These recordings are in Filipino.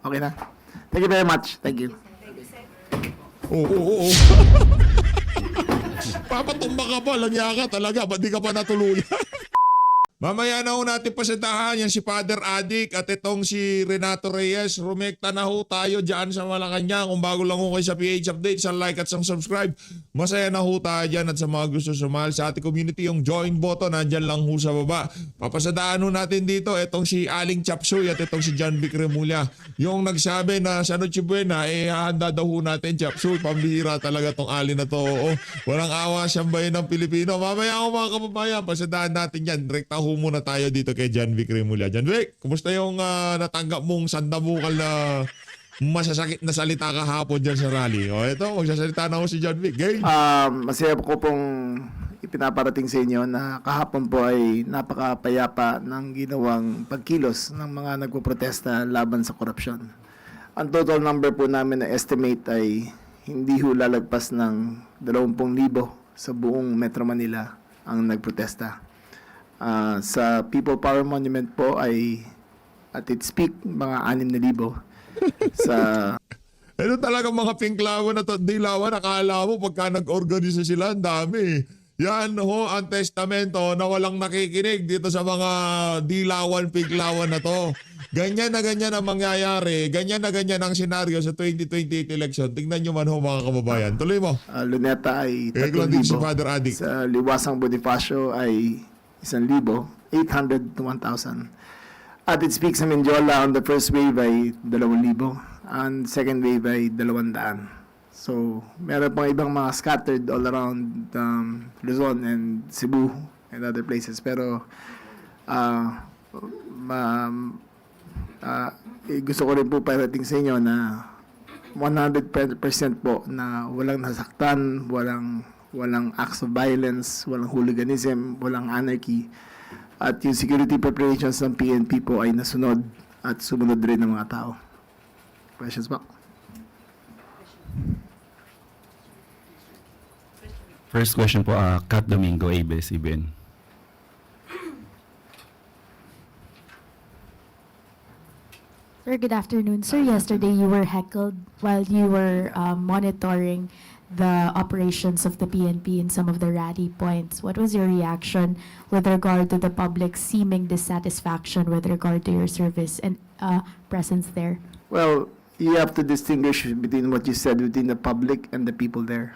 Okay na? Thank you very much. Thank you. Oo. Papatumba ka pa, langya ka talaga, ba't di ka pa natuluyan? Mamaya na ho natin pasentahan yan si Father Adik at itong si Renato Reyes. Rumekta na ho tayo dyan sa Malacanang. Kung bago lang ho kayo sa PH Update, sa like at sa subscribe. Masaya na ho tayo dyan at sa mga gusto sumahal sa ating community, yung join button, nandyan lang ho sa baba. Papasadaan ho natin dito itong si Aling Chapsuy at itong si John Vic Remulla. Yung nagsabi na sa Noche Buena, hahanda daw ho natin Chapsuy. Pambihira talaga tong alin na to. Oo. Walang awa siyang bayan ng Pilipino. Mamaya ho mga kababayan, pasadaan natin yan. Direkta ho muna tayo dito kay John Vic Remulla. John Vic, kumusta yung natanggap mong sandamukal na masasakit na salita kahapon dyan sa rally? O ito, magsasalita na ho si John Vic. Game! Masaya ko pong ipinaparating sa inyo na kahapon po ay napakapayapa ng ginawang pagkilos ng mga nagpoprotesta laban sa korupsyon. Ang total number po namin na estimate ay hindi ho lalagpas ng 20,000 sa buong Metro Manila ang nagprotesta. Sa People Power Monument po ay at its peak mga 6,000. Sa Ano talaga mga pinklawan na dilawan, akala mo pagka nag-organisa sila, ang dami. Yan ho ang testamento na walang nakikinig dito sa mga dilawan, pinklawan na to. Ganyan na ganyan ang mangyayari, ganyan na ganyan ang senaryo sa 2028 election. Tingnan nyo man ho mga kababayan. Tuloy mo. Luneta ay Kaya din si 3,000. Father Adik. Sa Liwasang Bonifacio ay 1,000, 800 to 1,000. At its peak sa Mindiola on the first wave ay 2,000. And second wave ay 200. So, meron pang ibang mga scattered all around Luzon and Cebu and other places. Pero, gusto ko rin po parating sa inyo na 100% po na walang nasaktan, walang acts of violence, walang hooliganism, walang anarchy. At yung security preparations ng PNP po ay nasunod at sumunod rin ng mga tao. Questions ba? First question po, Kat Domingo, ABS-CBN. Sir, good afternoon. Sir, yesterday you were heckled while you were monitoring the operations of the PNP in some of the rally points. What was your reaction with regard to the public's seeming dissatisfaction with regard to your service and presence there? Well, you have to distinguish between what you said within the public and the people there.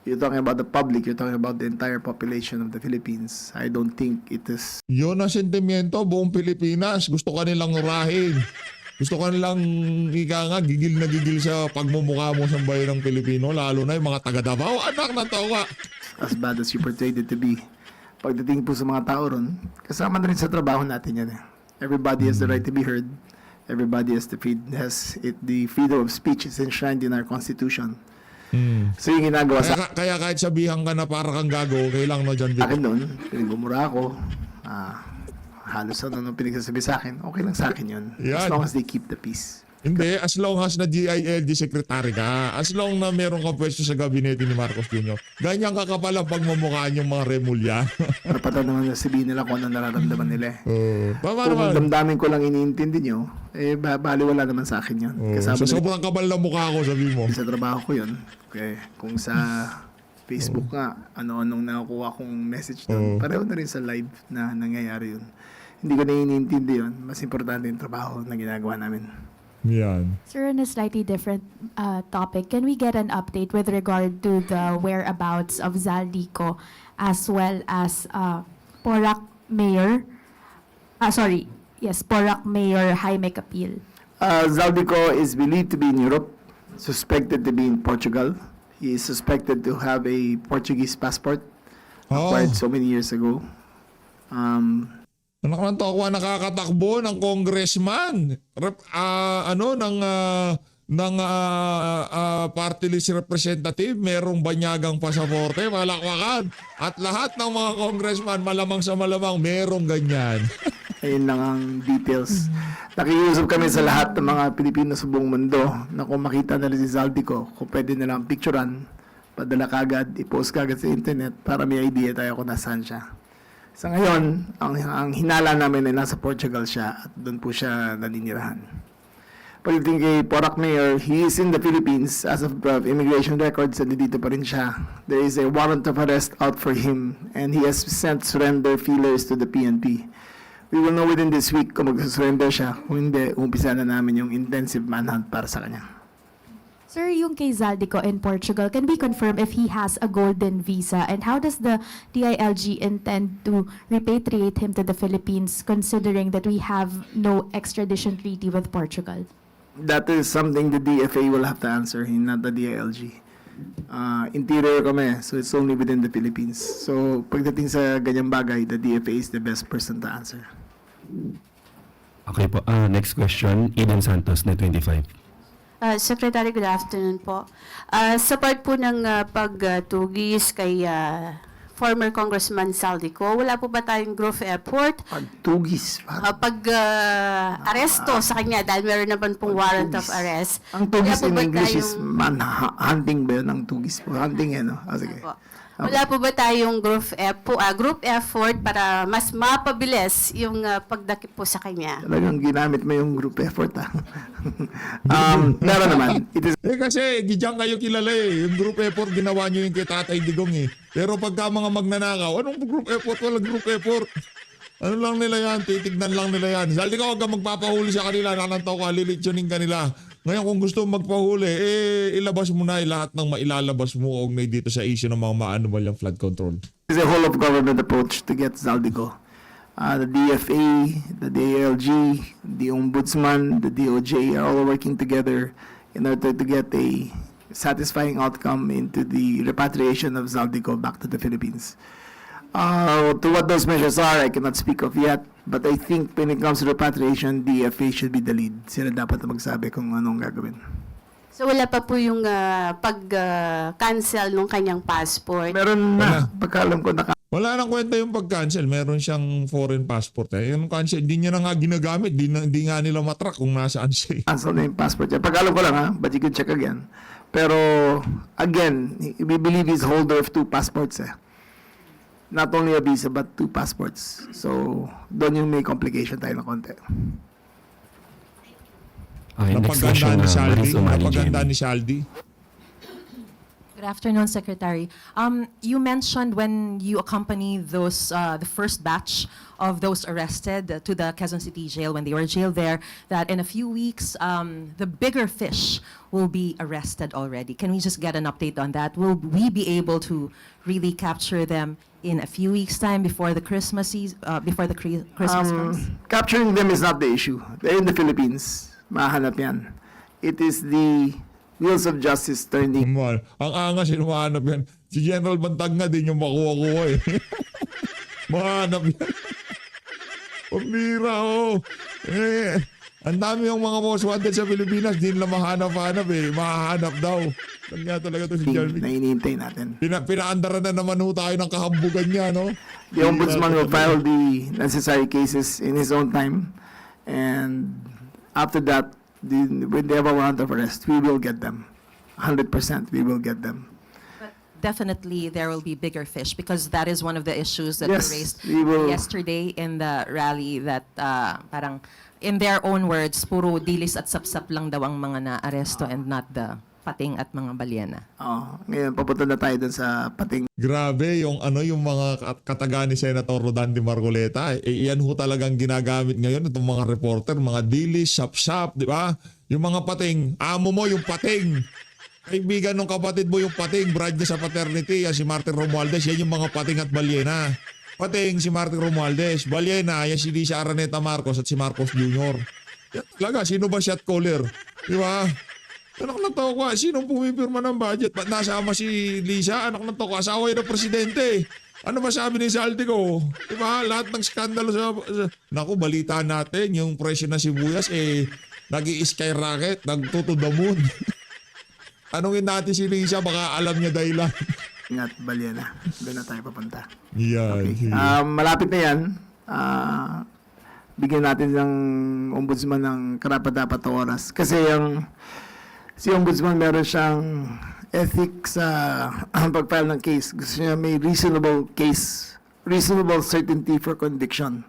You're talking about the public, you're talking about the entire population of the Philippines. I don't think it is... Yun ang sentimiento, buong Pilipinas. Gusto ka nilang urahin. Gusto ka nilang gigil na gigil sa pagmumukha mo sa bayan ng Pilipino, lalo na yung mga taga Davao. Anak na tawa. as bad as you portrayed it to be. Pagdating po sa mga tao ron, kasama na rin sa trabaho natin yan. Everybody has the right to be heard. Everybody has the freedom of speech is enshrined in our Constitution. So yung ginagawa sa Kaya kahit sabihan ka na para kang gago, kailang no, John Vic? akin noon, pinagmumura ako, halos ano pinagsasabi sa akin, okay lang sa akin yun. As Yan. long as they keep the peace. Hindi, as long as na GILD secretary ka, as long na meron kang pwesto sa gabinete ni Marcos Jr., ganyan ka kapal ang pagmamukhaan yung mga remulya. Karapatan naman na sabihin nila kung ano nararamdaman nila eh. Tama Kung naman. damdamin ko lang iniintindi nyo, baliwala naman sa akin yun. Kasama Sa na sobrang kapal na mukha ko, sabi mo. sa trabaho ko yun. Okay. Kung sa Facebook nga, ano-anong nakukuha kong message doon, pareho na rin sa live na nangyayari yun. Hindi ko na iniintindi yun. Mas importante yung trabaho na ginagawa namin. Yan. Sir, on a slightly different topic, can we get an update with regard to the whereabouts of Zaldico as well as Porac Mayor? Porac Mayor Jaime Capil. Zaldico is believed to be in Europe, suspected to be in Portugal. He is suspected to have a Portuguese passport acquired so many years ago. Anak naman to ako nakakatakbo ng congressman. Ng party list representative, merong banyagang pasaporte, malakwakan. At lahat ng mga congressman, malamang sa malamang, merong ganyan. Ayun lang ang details. Nakiusap kami sa lahat ng mga Pilipino sa buong mundo na kung makita nila si Zaldico, kung pwede nilang picturean, padala kagad, i-post kagad sa internet para may idea tayo kung nasaan siya. Sa ngayon, ang hinala namin ay nasa Portugal siya at doon po siya naninirahan. Pagdating kay Porac Mayor, he is in the Philippines as of immigration records, and dito pa rin siya. There is a warrant of arrest out for him, and he has sent surrender feelers to the PNP. We will know within this week kung mag-surrender siya. Kung hindi, umpisa na namin yung intensive manhunt para sa kanya. Sir, yung kay Zaldico in Portugal, can we confirm if he has a golden visa? And how does the DILG intend to repatriate him to the Philippines, considering that we have no extradition treaty with Portugal? That is something the DFA will have to answer, not the DILG. Interior kami, so it's only within the Philippines. So pagdating sa ganyang bagay, the DFA is the best person to answer. Okay po. Next question, Eden Santos, Net 25. Secretary, good afternoon po. Sa part po ng pagtugis kay former Congressman Zaldico, wala po ba tayong group effort? Pagtugis. Aresto sa kanya dahil meron naman pong warrant of arrest. Ang tugis Wala po in ba English is tayong- hunting ba yun? Ang tugis po. Hunting eh, no? Sige. Po. Wala po ba tayong group effort para mas mapabilis yung pagdakip po sa kanya? Talagang ginamit mo yung group effort, ha? Meron naman. It is Kasi diyan kayo kilala eh. Yung group effort ginawa nyo yung kay Tatay Digong eh. Pero pagka mga magnanakaw, anong group effort? Walang group effort. Ano lang nila yan? Titignan lang nila yan. Saldi ka huwag kang magpapahuli sa kanila. Nanantaw ka, lilitsyonin ka nila. Ngayon kung gusto mong magpahuli, ilabas mo na lahat ng mailalabas mo kaugnay dito sa issue ng mga ma-anomal yung flood control. a whole of government approach to get Zaldico. The DFA, the DALG, the Ombudsman, the DOJ are all working together in order to get a satisfying outcome into the repatriation of Zaldico back to the Philippines. To what those measures are, I cannot speak of yet, but I think when it comes to repatriation, DFA should be the lead. Sila dapat na magsabi kung anong gagawin. So wala pa po yung pag-cancel ng kanyang passport. Meron na, pagkalam ko Wala nang kwenta yung pag-cancel. Meron siyang foreign passport eh. Yung cancel, hindi niya na nga ginagamit. Hindi nga nila matrack kung nasaan siya eh. cancel na yung passport niya. Pagkalam ko lang ha, but you can check again. Pero, again, we believe he's holder of 2 passports eh. Not only a visa, but 2 passports. So, doon yung may complication tayo na konti. Okay, next Napaganda question, ni Saldi. Maris Umali, Napaganda GMA. ni Saldi. Good afternoon, Secretary. You mentioned when you accompany those the first batch of those arrested to the Quezon City Jail when they were jailed there, that in a few weeks the bigger fish will be arrested already. Can we just get an update on that? Will we be able to really capture them in a few weeks' time before the Christmas Christmas comes? Capturing them is not the issue. They're in the Philippines. Mahanap yan. It is the wheels of justice turning. Ang angas yung mahanap yan. Si General Bantag nga din yung makuha-kuha eh. Mahanap yan. Pambira oh. Ang dami yung mga most wanted sa Pilipinas, di nila mahanap-hanap eh. Mahahanap daw. Kanya talaga to si Jeremy. na inihintay natin. Pinaandara na naman ho tayo ng kahambugan niya, no? The Ombudsman will file the necessary cases in his own time. And after that, when they have a warrant of arrest, we will get them. 100% we will get them. Definitely, there will be bigger fish because that is one of the issues that Yes, were raised we will. yesterday in the rally. That parang, in their own words, puro dilis at sapsap lang daw ang mga na-aresto and not the pating at mga balyena. Ngayon, papunta na tayo dun sa pating. Grabe yung yung mga kataga ni Senator Rodan de Marcoleta. Iyan ho talagang ginagamit ngayon itong mga reporter, mga dilis, sap-sap, di ba? Yung mga pating, amo mo yung pating. Kaibigan ng kapatid mo yung pating, bride niya sa paternity, yan si Martin Romualdez, yan yung mga pating at balyena. Pating si Martin Romualdez, balyena, yan si Lisa Araneta Marcos at si Marcos Jr. Yan talaga, sino ba shot caller? Di ba? Anak ng toko, sinong pumipirma ng budget? Ba't nasama si Lisa? Anak ng toko, asawa yun ng presidente. Ano ba sabi ni Saldi ko? Diba? Lahat ng skandalo sa... Naku, balita natin, yung presyo ng sibuyas, nag-i-skyrocket, nag-to the moon. Anongin natin si Lisa, baka alam niya dahilan. Ingat, balyena. Doon na tayo papunta. Yan. Malapit na yan. Bigyan natin ng ombudsman ng karapat-dapat na oras. Kasi si ombudsman meron siyang ethics sa pag-file ng case. Gusto niya may reasonable certainty for conviction.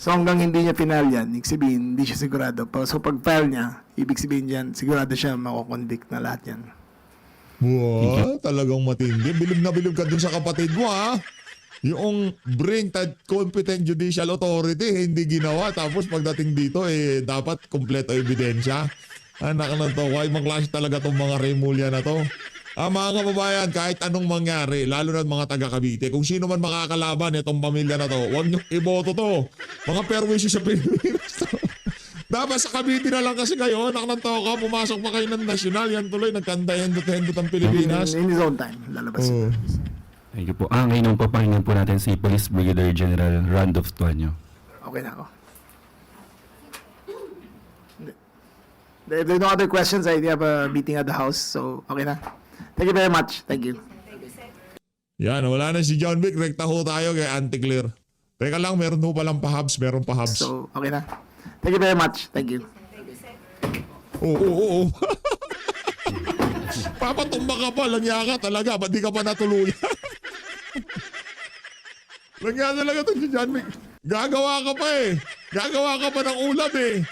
So hanggang hindi niya final yan, ibig sabihin, hindi siya sigurado. So pag file niya, ibig sabihin yan, sigurado siya makukonvict na lahat yan. Wow, talagang matindi. Bilib na bilib ka dun sa kapatid mo, ha? Yung bring that competent judicial authority, hindi ginawa. Tapos pagdating dito, dapat kompleto ebidensya. Anak ng to, why mag-clash talaga tong mga Remulla na to? Mga kababayan, kahit anong mangyari, lalo na mga taga Cavite, kung sino man makakalaban itong pamilya na to, huwag nyo iboto to. Mga perwisyo sa Pilipinas to. Dapat sa Cavite na lang kasi kayo, anak ng toka, pumasok pa kayo ng nasyonal, yan tuloy, nagkanda-hendot-hendot ang Pilipinas. In his own time, lalabas Oo. yun. Thank you po. Ngayon papakinggan po natin si Police Brigadier General Randolph Tuanyo. Okay na ako. If there are no other questions, I have a meeting at the house, so okay na. Thank you very much. Thank you. Yan, wala na si John Vic, rekta ho tayo kay Anti-Clear. Teka lang, meron ho palang pa-hubs, meron pa-hubs. So, okay na. Thank you very much. Thank you. Oo. Papatumba ka pa, langya ka talaga, ba't di ka pa natuluyan? Langya talaga to si John Vic. Gagawa ka pa eh. Gagawa ka pa ng ulam eh.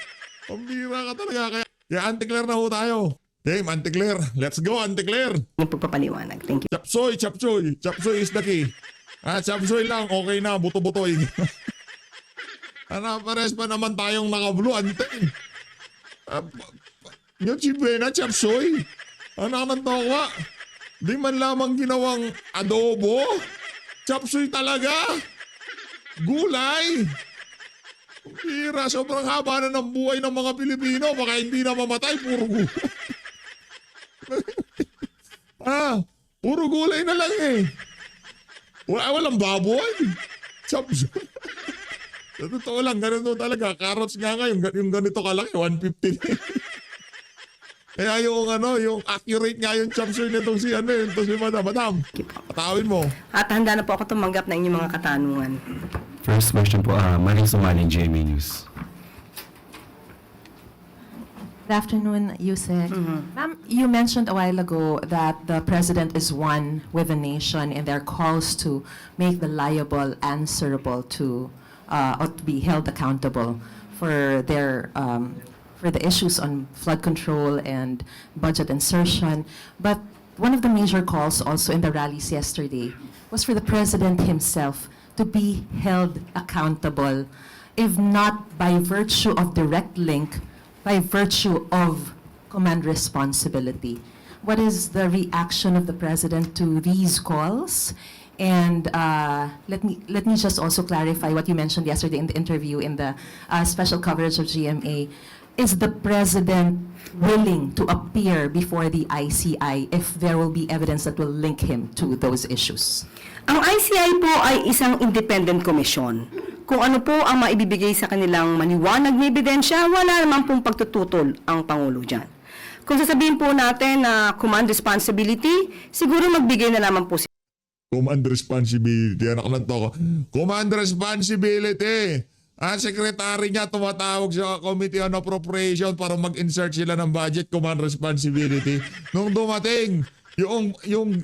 Pambira ka talaga. Kaya Anti-Clear na ho tayo. Team Anti-Clear. Let's go Anti-Clear. Yung pagpapaliwanag. Thank you. Chapsoy. Chapsoy is the key. Chapsoy lang. Okay na. Buto-butoy. Pares pa naman tayong naka-blue. Ante. Yung chibena, chapsoy. Anak ng tokwa. Di man lamang ginawang adobo. Chapsoy talaga. Gulay. Pira, sobrang haba na ng buhay ng mga Pilipino. Baka hindi na mamatay. Puro gulay. Puro gulay na lang eh. Walang baboy. Chapsoy. Sa totoo lang, ganito talaga. Carrots nga yung ganito kalaki, 150. Kaya yung accurate nga yung chapsoy nitong si Madam. Patawin mo. At handa na po ako tumanggap ng inyong mga katanungan. First question po, Maring Sumaling, GMA News. Good afternoon, Yusek. Ma'am, you mentioned a while ago that the president is one with the nation in their calls to make the liable answerable to or to be held accountable for their for the issues on flood control and budget insertion. But one of the major calls also in the rallies yesterday was for the president himself to be held accountable, if not by virtue of direct link, by virtue of command responsibility. What is the reaction of the president to these calls? And let me just also clarify what you mentioned yesterday in the interview in the special coverage of GMA. Is the president willing to appear before the ICI if there will be evidence that will link him to those issues? Ang ICI po ay isang independent commission. Kung ano po ang maibibigay sa kanilang maliwanag na ebidensya, wala naman pong pagtututol ang Pangulo dyan. Kung sasabihin po natin na command responsibility, siguro magbigay na naman po Command responsibility. Anak ng toko. Command responsibility. Ang sekretary niya tumatawag sa Committee on Appropriation para mag-insert sila ng budget. Command responsibility. Nung dumating, yung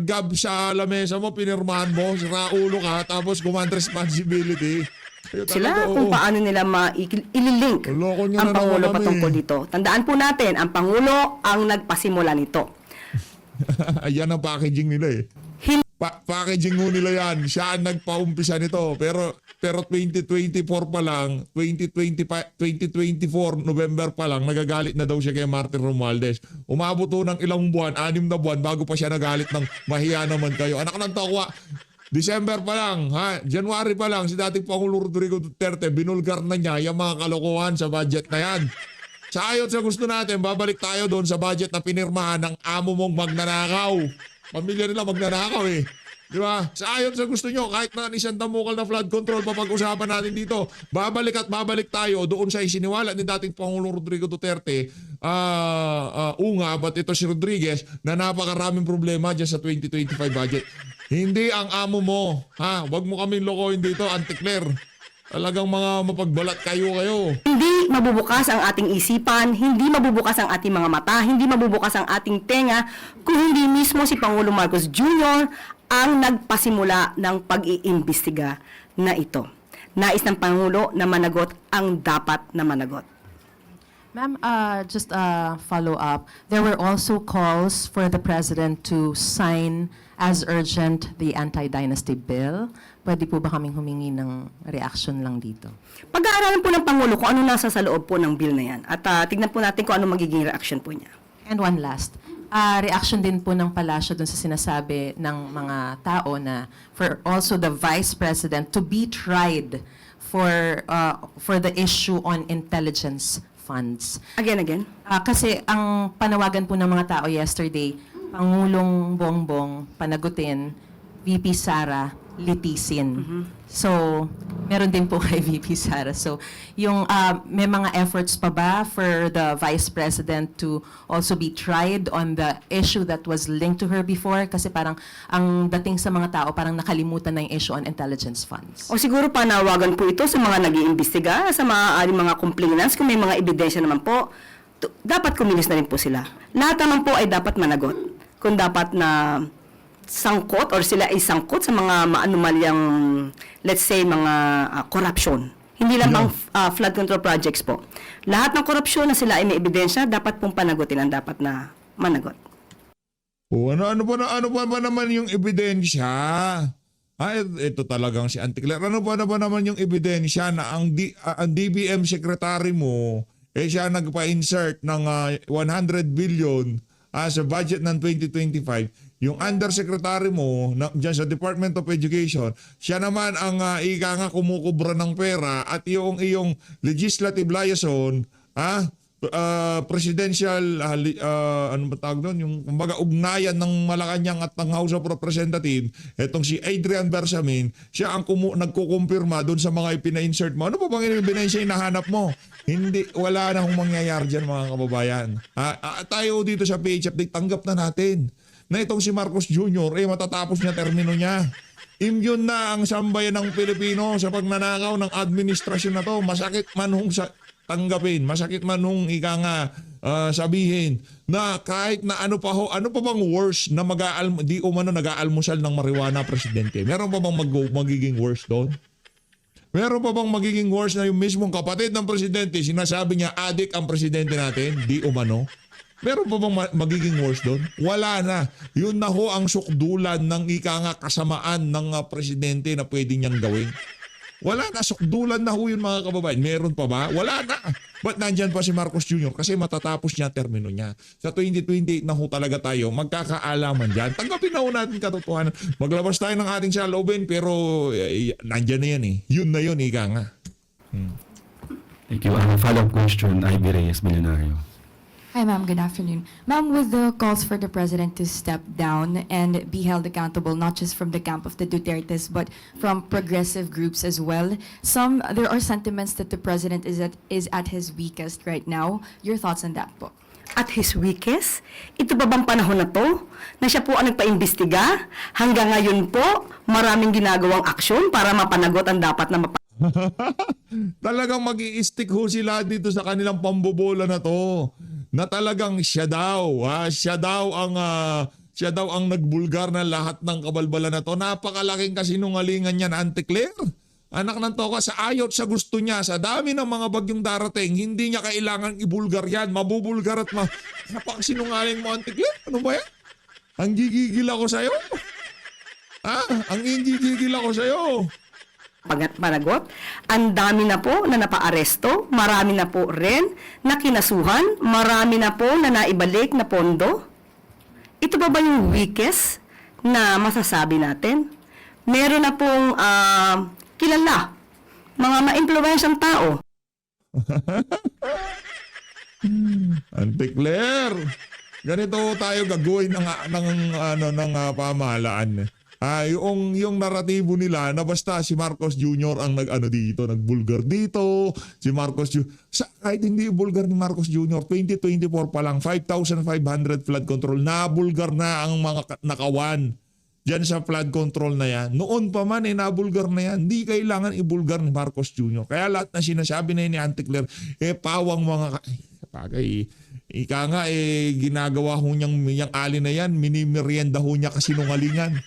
gab sa lamesa mo, pinirmahan mo, siraulo ka, tapos command responsibility. sila kung paano nila maililink Loko niyo ang na Pangulo naman patungkol eh. dito. Tandaan po natin, ang Pangulo ang nagpasimula nito. Ayan ang packaging nila eh. Packaging ho nila yan. Siya ang nagpaumpisa nito. Pero 2024 pa lang, 2024 November pa lang, nagagalit na daw siya kay Martin Romualdez. Umabot ho ng ilang buwan, 6 na buwan, bago pa siya nagalit ng mahiya naman kayo. Anak ng tokwa, December pa lang, January pa lang, si dating Pangulo Rodrigo Duterte, binulgar na niya yung mga kalokohan sa budget na yan. Sa ayon sa gusto natin, babalik tayo doon sa budget na pinirmahan ng amo mong magnanakaw. Pamilya nila magnanakaw eh. Di ba? Sa ayon sa gusto nyo, kahit na isang tamukal na flood control, papag-usapan natin dito. Babalik at babalik tayo doon sa isiniwala ni dating Pangulong Rodrigo Duterte, but ito si Rodriguez, na napakaraming problema dyan sa 2025 budget. Hindi ang amo mo. Wag mo kaming lokohin dito, Anti-Clear. Talagang mga mapagbalat kayo. Hindi mabubukas ang ating isipan, hindi mabubukas ang ating mga mata, hindi mabubukas ang ating tenga kung hindi mismo si Pangulo Marcos Jr. ang nagpasimula ng pag-iimbestiga na ito. Nais ng Pangulo na managot ang dapat na managot. Ma'am, just a follow-up. There were also calls for the President to sign as urgent the anti-dynasty bill. Pwede po ba kaming humingi ng reaction lang dito? Pag-aaralan po ng Pangulo kung ano nasa sa loob po ng bill na yan. At tignan po natin kung ano magiging reaction po niya. And one last, reaction din po ng palasyo dun sa sinasabi ng mga tao na for also the Vice President to be tried for the issue on intelligence funds. Again. Kasi ang panawagan po ng mga tao yesterday, Pangulong Bongbong panagutin, VP Sara litisin. So, meron din po kay VP Sara. So, yung may mga efforts pa ba for the Vice President to also be tried on the issue that was linked to her before? Kasi parang ang dating sa mga tao, parang nakalimutan na yung issue on intelligence funds. O siguro panawagan po ito sa mga nag-iimbestiga, sa mga mga complainants, kung may mga ebidensya naman po, dapat kumilos na rin po sila. Lahat naman po ay dapat managot. Kung dapat na sangkot or sila ay sangkot sa mga maanumalyang, let's say, mga corruption. Hindi lang bang flood control projects po. Lahat ng korupsyon na sila ay may ebidensya, dapat pong panagutin ang dapat na managot. O ano ba naman yung ebidensya? Ito talagang si Auntie Claire. Ano ba naman yung ebidensya na ang DBM secretary mo siya nagpa-insert ng 100 billion sa budget ng 2025. Yung undersecretary mo dyan sa Department of Education, siya naman ang kumukubra ng pera at yung iyong legislative liaison, presidential, ano ba tawag doon? Yung kumbaga ugnayan ng Malacanang at ng House of Representatives, etong si Adrian Bersamin, siya ang nagkukumpirma doon sa mga ipina-insert mo. Ano pa bang ebidensya hinahanap mo? Hindi, wala na hong mangyayari dyan mga kababayan. Tayo dito sa PH Update, tanggap na natin na itong si Marcos Jr. Matatapos niya termino niya. Immune na ang sambayan ng Pilipino sa pagnanakaw ng administrasyon na to. Masakit man hong tanggapin, masakit man hong sabihin na kahit na ano pa bang worse na di umano nag-aalmusal ng marijuana presidente. Meron pa bang magiging worse doon? Meron pa bang magiging worse na yung mismong kapatid ng presidente sinasabi niya adik ang presidente natin? Di umano? Meron pa bang magiging worse doon? Wala na. Yun na ho ang sukdulan ng kasamaan ng presidente na pwede niyang gawin. Wala na. Sukdulan na ho yun mga kababayan. Meron pa ba? Wala na. Ba't nandyan pa si Marcos Jr.? Kasi matatapos niya termino niya. Sa 2028 na ho talaga tayo magkakaalaman dyan. Tanggapin na ho natin katotohanan. Maglabas tayo ng ating saloobin pero nandyan na yan eh. Yun na yun, ika nga. Thank you. Follow-up question, Ivy Reyes, Milenario. Hi, ma'am. Good afternoon. Ma'am, with the calls for the president to step down and be held accountable, not just from the camp of the Dutertes, but from progressive groups as well, there are sentiments that the president is at his weakest right now. Your thoughts on that po? At his weakest? Ito ba bang panahon na to? Na siya po ang nagpa-imbestiga? Hanggang ngayon po, maraming ginagawang aksyon para mapanagot ang dapat na Talagang mag-i-stick ho sila dito sa kanilang pambobola na to. Na talagang siya daw ang nagbulgar na lahat ng kabalbala na to. Napakalaking kasinungalingan niyan, Auntie Claire. Anak ng toka, sa ayot sa gusto niya, sa dami ng mga bagyong darating, hindi niya kailangan ibulgar yan. Mabubulgar at napakasinungaling mo, Auntie Claire. Ano ba yan? Ang gigigil ako sa'yo. Ang gigigil ako sa'yo. Panagot, ang dami na po na napaaresto, marami na po rin na kinasuhan, marami na po na naibalik na pondo. Ito ba yung weakest na masasabi natin? Meron na pong kilala, mga ma-influensyang tao. Auntie Claire, ganito tayo gagawin ng pamahalaan. Yung naratibo nila na basta si Marcos Jr. ang nagbulgar dito, si Marcos Jr. Kahit hindi bulgar ni Marcos Jr., 2024 pa lang, 5,500 flood control, nabulgar na ang mga nakawan dyan sa flood control na yan. Noon pa man, nabulgar na yan. Hindi kailangan ibulgar ni Marcos Jr. Kaya lahat na sinasabi na yun ni Auntie Claire, pawang mga ika nga, ginagawa ho niyang ali na yan, minimerienda ho niya kasinungalingan.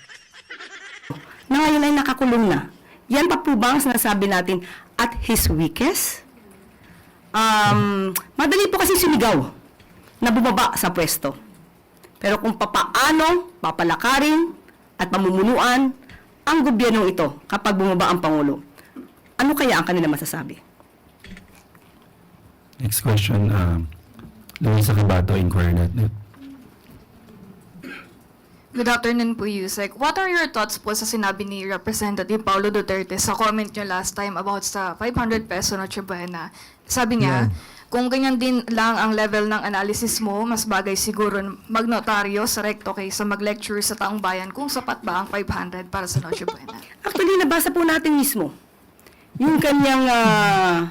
Na ngayon ay nakakulong na. Yan pa po ba ang sinasabi natin at his weakest? Madali po kasi sumigaw na bumaba sa pwesto. Pero kung papaano papalakarin at pamumunuan ang gobyernong ito kapag bumaba ang Pangulo, ano kaya ang kanila masasabi? Next question, Luisa Cabato, Inquirer.net. Good afternoon po, Yusek. What are your thoughts po sa sinabi ni Representative Paulo Duterte sa comment niyo last time about sa 500 peso Noche Buena? Sabi niya, kung ganyan din lang ang level ng analysis mo, mas bagay siguro magnotaryo sa recto kaysa mag-lecture sa taong bayan kung sapat ba ang 500 para sa Noche Buena. Actually, nabasa po natin mismo yung kanyang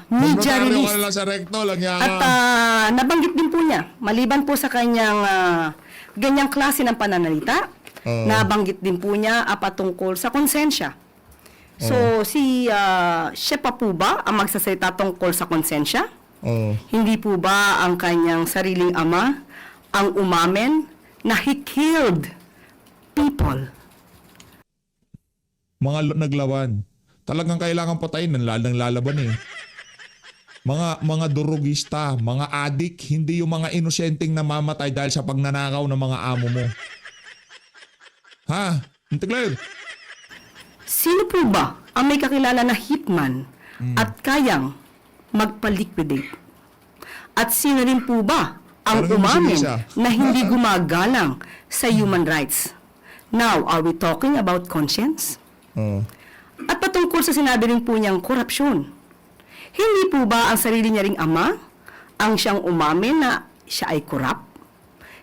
media Magnotaryo release. ka lang sa recto, lang yan. At nabanggit din po niya, maliban po sa kanyang ganyang klase ng pananalita, nabanggit din po niya patungkol sa konsensya. So, siya pa po ba ang magsasalita tungkol sa konsensya? Hindi po ba ang kanyang sariling ama ang umamen na he killed people? Mga naglawan. Talagang kailangan patayin ng lalaban eh. Mga durugista, mga adik, hindi yung mga inosenteng namamatay dahil sa pagnanakaw ng mga amo mo. Ha? Integler? Sino po ba ang may kakilala na hitman at kayang magpa-liquidate? At sino rin po ba ang Parang umamin sinisisa. na hindi gumagalang sa human rights? Now, are we talking about conscience? At patungkol sa sinabi rin po niyang korupsyon, hindi po ba ang sarili niya ring ama ang siyang umamin na siya ay korap?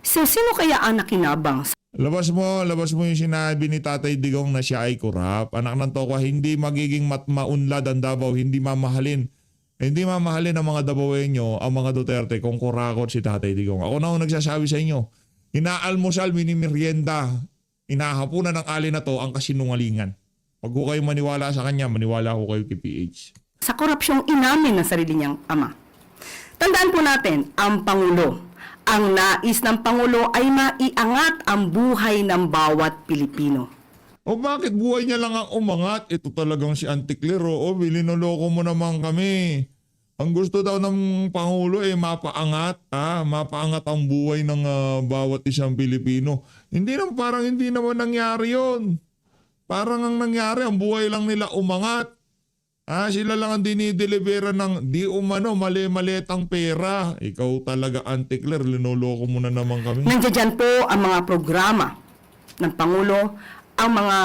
So, sino kaya ang nakinabang? Labas mo yung sinabi ni Tatay Digong na siya ay kurap. Anak ng toko, hindi magiging maunlad ang Davao, hindi mamahalin. Hindi mamahalin ang mga Davaoenyo, ang mga Duterte kung kurakot si Tatay Digong. Ako na ang nagsasabi sa inyo, inaalmusal, minimerienda, inahapunan ng ali na to ang kasinungalingan. Pag ko kayo maniwala sa kanya, maniwala ko kayo kay PH. Sa korupsyong inamin ng sarili niyang ama. Tandaan po natin, ang Pangulo. Ang nais ng Pangulo ay maiangat ang buhay ng bawat Pilipino. O bakit buhay niya lang ang umangat? Ito talagang si Antiklero. O bilinoloko mo naman kami. Ang gusto daw ng Pangulo mapaangat. Mapaangat ang buhay ng bawat isang Pilipino. Hindi naman nangyari yon. Parang ang nangyari, ang buhay lang nila umangat. Sila lang ang dinidelibera ng di umano, mali-malitang pera. Ikaw talaga, Antikler, linoloko mo na naman kami. Nandiyan po ang mga programa ng Pangulo, ang mga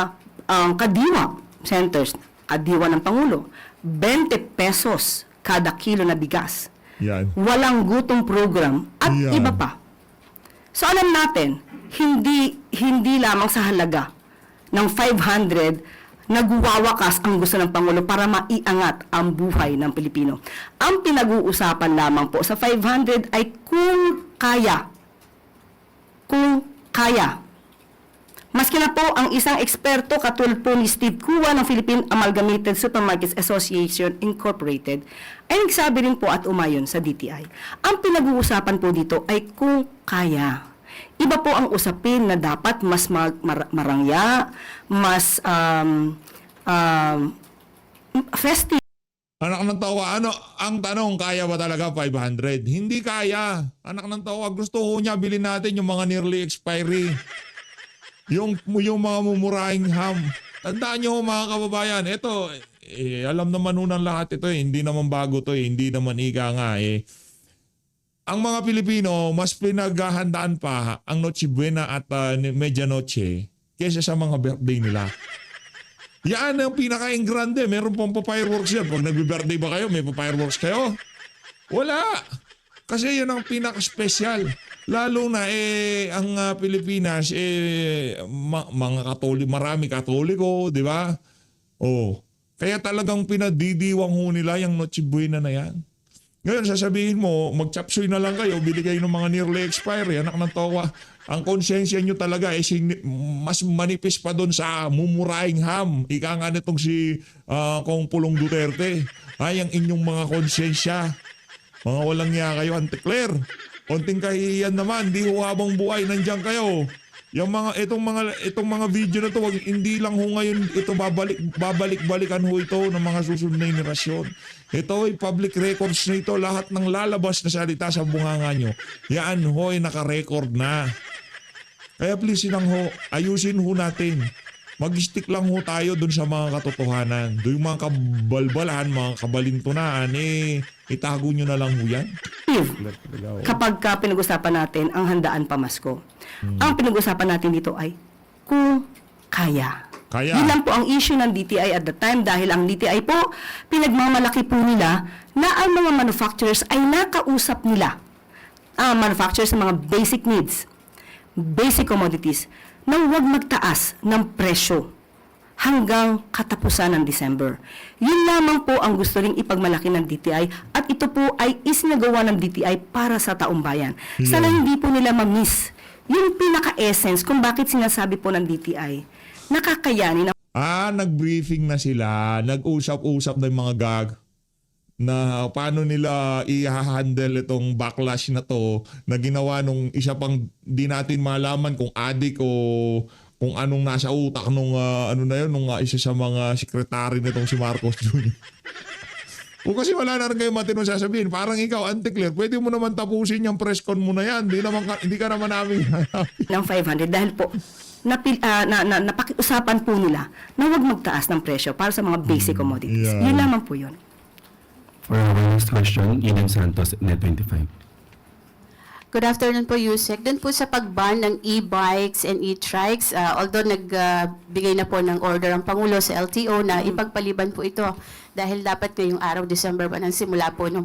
kadiwa centers, adiwa ng Pangulo, 20 pesos kada kilo na bigas. Yan. Walang gutom program at Yan. iba pa. So alam natin, hindi lamang sa halaga ng 500 nagwawakas ang gusto ng Pangulo para maiangat ang buhay ng Pilipino. Ang pinag-uusapan lamang po sa 500 ay kung kaya. Kung kaya. Maski na po ang isang eksperto katulad po ni Steve Kua ng Philippine Amalgamated Supermarkets Association Incorporated ay nagsabi rin po at umayon sa DTI. Ang pinag-uusapan po dito ay kung kaya. Iba po ang usapin na dapat mas marangya, mas festive. Anak ng tawa, ano ang tanong, kaya ba talaga 500? Hindi kaya. Anak ng tawa, gusto ko niya bilhin natin yung mga nearly expiry. Yung mga mumurahing ham. Tandaan nyo mga kababayan, ito, alam naman unang lahat ito hindi naman bago to hindi naman ika nga Ang mga Pilipino, mas pinaghahandaan pa ang Noche Buena at Medianoche kaysa sa mga birthday nila. Yan ang pinaka-engrande. Meron pong pa-fireworks yan. Pag nagbe-birthday ba kayo, may pa-fireworks kayo? Wala. Kasi yan ang pinaka-special. Lalo na ang Pilipinas, mga Katoliko, marami Katoliko, di ba? Kaya talagang pinadidiwang ho nila yung Noche Buena na yan. Ngayon, sasabihin mo, mag-chapsuy na lang kayo, bili kayo ng mga nearly expiry, anak ng tawa. Ang konsensya nyo talaga mas manipis pa doon sa mumurahing ham. Ika nga nitong si Kong Pulong Duterte. Ang inyong mga konsensya. Mga walang niya kayo, Antikler. Konting kahihiyan naman, di ho habang buhay, nandiyan kayo. Itong mga video na to, hindi lang ho ngayon ito babalik-balikan ho ito ng mga susunod na henerasyon. Ito ay public records na ito. Lahat ng lalabas na salita sa bunganga nyo, yan ho ay naka-record na. Kaya please ayusin ho natin. Mag-stick lang ho tayo dun sa mga katotohanan. Doon yung mga kabalbalan, mga kabalintunaan, itago nyo na lang ho yan. Kapag pinag-usapan natin ang handaan pamasko, ang pinag-usapan natin dito ay kung kaya. Kaya. Yun lang po ang issue ng DTI at the time dahil ang DTI po, pinagmamalaki po nila na ang mga manufacturers ay nakausap nila. Ang manufacturers ng mga basic needs, basic commodities, na huwag magtaas ng presyo hanggang katapusan ng December. Yun lamang po ang gusto ring ipagmalaki ng DTI at ito po ay isinagawa ng DTI para sa taong bayan. Sana hindi po nila ma-miss yung pinaka-essence kung bakit sinasabi po ng DTI nakakayanin Nag-briefing na sila, nag-usap-usap ng mga gag na paano nila i-handle itong backlash na to na ginawa nung isa pang di natin malaman kung adik o kung anong nasa utak nung nung isa sa mga sekretary nitong si Marcos Jr. O kasi wala na rin kayo matinong sasabihin. Parang ikaw, Anticlear, pwede mo naman tapusin yung press con mo na yan. Hindi ka naman namin ng 500 dahil po napakiusapan po nila na huwag magtaas ng presyo para sa mga basic commodities. Yeah. Yun lamang po yun. For our next question, Eden Santos, Net25. Good afternoon po, Yusek. Doon po sa pag-ban ng e-bikes and e-trikes, although nagbigay na po ng order ang Pangulo sa LTO na ipagpaliban po ito dahil dapat ngayong araw, December 1, ang simula po ng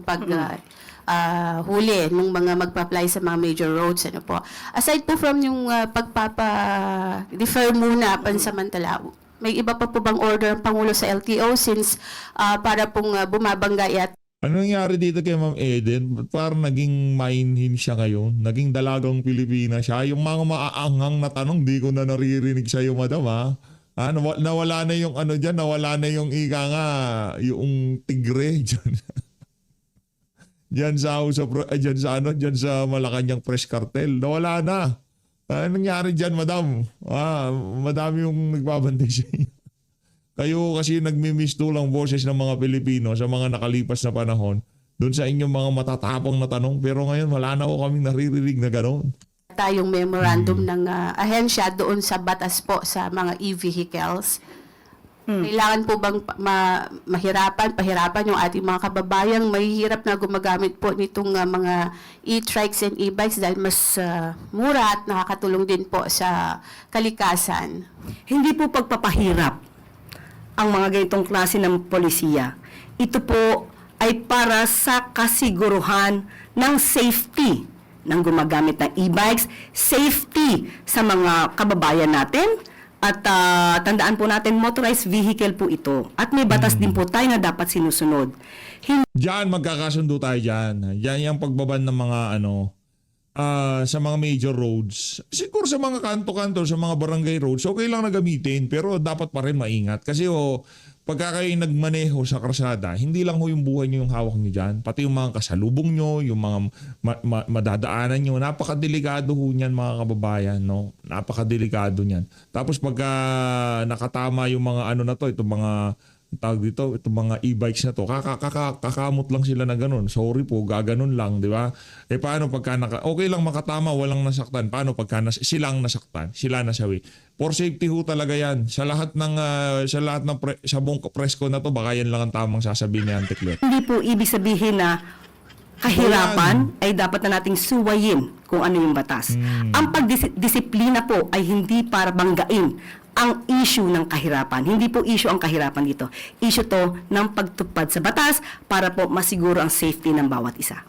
huli ng mga magpa-apply sa mga major roads. Ano po. Aside po from yung pagpapa-defer muna pansamantala, may iba pa po bang order ang Pangulo sa LTO since para pong bumabangga at Ano nangyari dito kay Ma'am Eden? Ba't parang naging mainhin siya ngayon? Naging dalagang Pilipina siya? Yung mga maaanghang na tanong, di ko na naririnig sa iyo, madam, ha? Nawala na yung dyan, nawala na yung ika nga, yung tigre dyan. Dyan sa Malacanang Press Cartel. Nawala na. Ano nangyari dyan, madam? Madami yung nagbabantay sa inyo. Kayo kasi nagmimisto lang boses ng mga Pilipino sa mga nakalipas na panahon doon sa inyong mga matatapang na tanong. Pero ngayon wala na ako kaming naririnig na gano'n. tayong memorandum ng ahensya doon sa batas po sa mga e-vehicles. Kailangan po bang pahirapan yung ating mga kababayang mahihirap na gumagamit po nitong mga e-trikes and e-bikes dahil mas mura at nakakatulong din po sa kalikasan. Hindi po pagpapahirap ang mga ganitong klase ng polisiya. Ito po ay para sa kasiguruhan ng safety ng gumagamit ng e-bikes, safety sa mga kababayan natin, at tandaan po natin, motorized vehicle po ito. At may batas din po tayo na dapat sinusunod. Diyan, magkakasundo tayo dyan. Yan yung pagbaban ng mga sa mga major roads. Siguro sa mga kanto-kanto, sa mga barangay roads, okay lang na gamitin, pero dapat pa rin maingat. Kasi pagka kayo nagmaneho sa karsada, hindi lang yung buhay nyo yung hawak nyo dyan. Pati yung mga kasalubong nyo, yung mga madadaanan nyo. Napakadelikado ho niyan, mga kababayan. No? Napakadelikado niyan. Tapos pagka nakatama yung mga na to, itong mga tawag dito, itong mga e-bikes na to, kakamot lang sila na ganun. Sorry po, gaganon lang, di ba? Paano pagka okay lang makatama, walang nasaktan. Paano pagka silang nasaktan, sila nasawi? For safety ho talaga yan. Sa lahat ng sa buong presko na to, baka yan lang ang tamang sasabihin ni Auntie Claire. Hindi po ibig sabihin na kahirapan ay dapat na nating suwayin kung ano yung batas. Ang pagdisiplina po ay hindi para banggain ang issue ng kahirapan. Hindi po issue ang kahirapan dito. Issue to ng pagtupad sa batas para po masiguro ang safety ng bawat isa.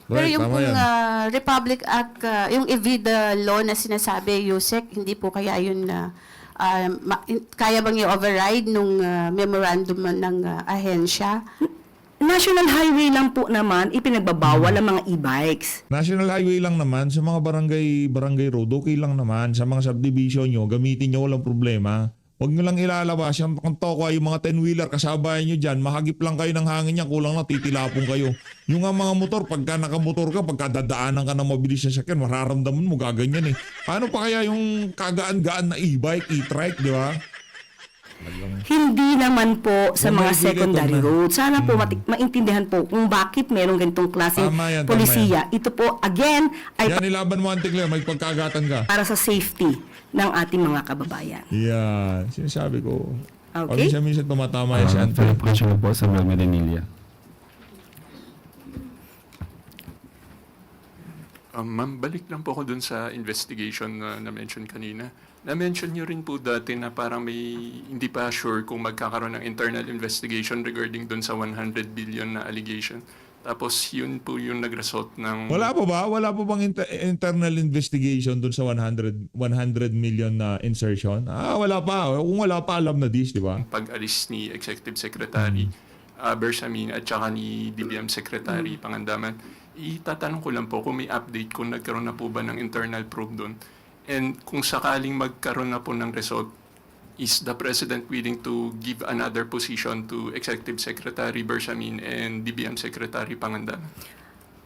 Pero Right, yung tama pong yan. Republic Act, yung EVIDA law na sinasabi, Yusek, hindi po kaya yun kaya bang i-override nung memorandum ng ahensya? National highway lang po naman ipinagbabawal ang mga e-bikes. National highway lang naman, sa mga barangay road, okay lang naman. Sa mga subdivision nyo, gamitin nyo, walang problema. Huwag nyo lang ilalabas. Yung toko ay yung mga 10-wheeler, kasabayan nyo dyan, mahagip lang kayo ng hangin niya, kulang na titilapong kayo. Yung nga mga motor, pagka nakamotor ka, pagka dadaanan ka ng mabilis na sakyan, mararamdaman mo gaganyan eh. Paano pa kaya yung kagaan-gaan na e-bike, e-trike, di ba? Hindi naman po sa Kung mga may secondary bigay, roads. Sana po maintindihan po kung bakit merong ganitong klaseng Tama yan, tama polisiya. Ito po, again, ay Yan, ilaban mo, Auntie Claire, may pagkagatan ka. para sa safety ng ating mga kababayan. Yan, sinasabi ko. Okay. Minsan tumatama yan si Auntie. Follow-up question po sa Mel Medinilla. Ma'am, balik lang po ako dun sa investigation na na-mention kanina. Na-mention niyo rin po dati na parang may hindi pa sure kung magkakaroon ng internal investigation regarding dun sa 100 billion na allegation. Tapos yun po yung nag-result ng Wala pa ba? Wala pa bang internal investigation dun sa 100 million na insertion? Wala pa. Kung wala pa, alam na this, di ba? pag-alis ni Executive Secretary Bersamin at saka ni DBM Secretary Pangandaman. Itatanong ko lang po kung may update kung nagkaroon na po ba ng internal probe doon. And kung sakaling magkaroon na po ng result, is the President willing to give another position to Executive Secretary Bersamin and DBM Secretary Pangandaman?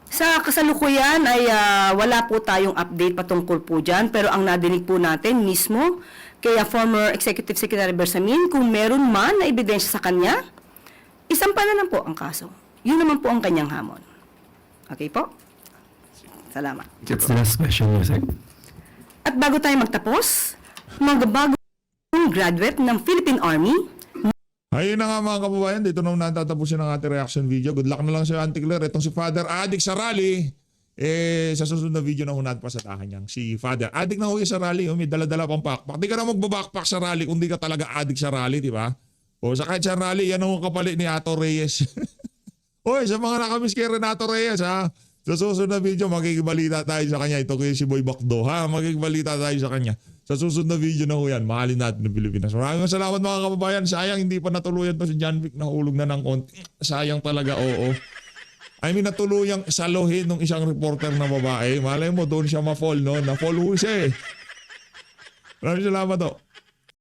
Sa kasalukuyan ay wala po tayong update patungkol po dyan, pero ang nadinig po natin mismo kaya former Executive Secretary Bersamin, kung meron man na ebidensya sa kanya, isampa na lang po ang kaso. Yun naman po ang kanyang hamon. Okay po? Salamat. That's the last question, Yusek. At bago tayo magtapos, mga bagong graduate ng Philippine Army, Ayun na nga mga kababayan, dito na natatapusin ang ating reaction video. Good luck na lang sa Auntie Claire. Itong si Father Adik sa rally, sa susunod na video na hunat pa sa tahan niyang. Si Father Adik na huwi sa rally, may dala-dala pang backpack. Di ka na magbabackpack sa rally kung di ka talaga adik sa rally, di ba? O sa kahit sa rally, yan ang kapalit ni Ato Reyes. Oy, sa mga nakamiss kay Renato Reyes, ha? Sa susunod na video, makikibalita tayo sa kanya. Ito kay si Boy Bakdo, ha? Makikibalita tayo sa kanya. Sa susunod na video na ho yan, mahalin natin ng Pilipinas. Maraming salamat mga kababayan. Sayang hindi pa natuluyan to si John Vic. Nahulog na ng konti. Sayang talaga, oo. I mean, natuluyang saluhin ng isang reporter na babae. Malay mo, doon siya ma-fall, no? Na-fall ho siya eh. Maraming salamat, to.